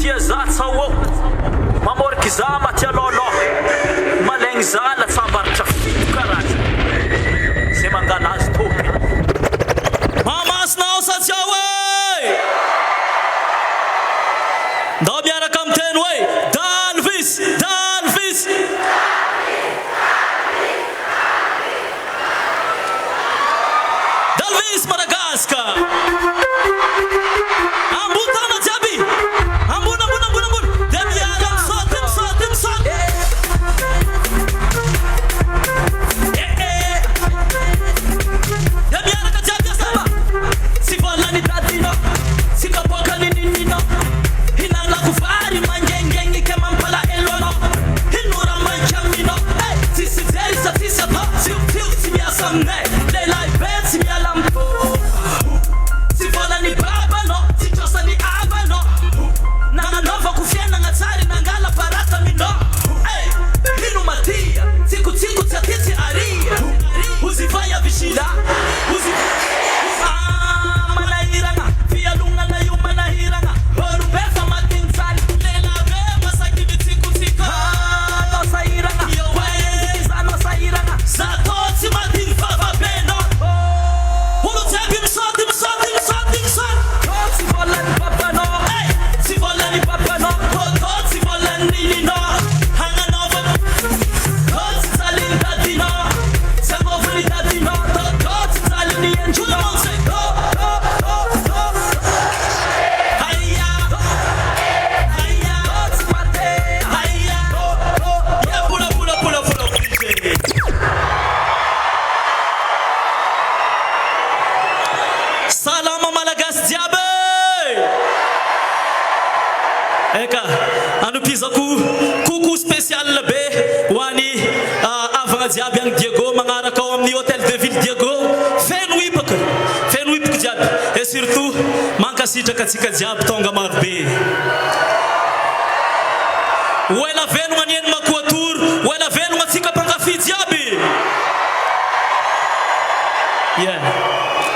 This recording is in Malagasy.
tia zatsawo mamorky zama tia lolo malegny zala tsambaritra fito karaza zay mangala azy tompy mamasnao satsia oe ndao miaraka amin'ny teny hoe Dalvis Dalvis Dalvis Madagascar ambutana jabi ambuna demiara sotin demiara ka jabi asaba si volani dadino si kapoka ninino hinala kufari mangengengi kama mpala elono hinura manchamino si zeri sa tisa to si miasamne lela ibet si mialampo si volani baba no si chosani abano nanga nova kufiana ngatsari nangala parata mino hinu matia tiku tatiti aria uzifanya vishila manahiranga via lunga na yuma nahiranga horu besa matinzali lela bema sakimi tiku no sairanga no sairanga zatotsi matinfava beno hulu tebim sotim si volani papa no si volani papa no si volani nino hanga nova si salin dadino se govri dadino si salini enjuno hayya si mate hayya ya pula salama malagasy jiaby eka anupizako coucou spécial be hoany avagna jiaby agny Diego magnaraka ao amin'ny hôtel de ville Diego feno ipaka jiaby et surtout mankasitraka atsika jiaby tonga maro be oela veno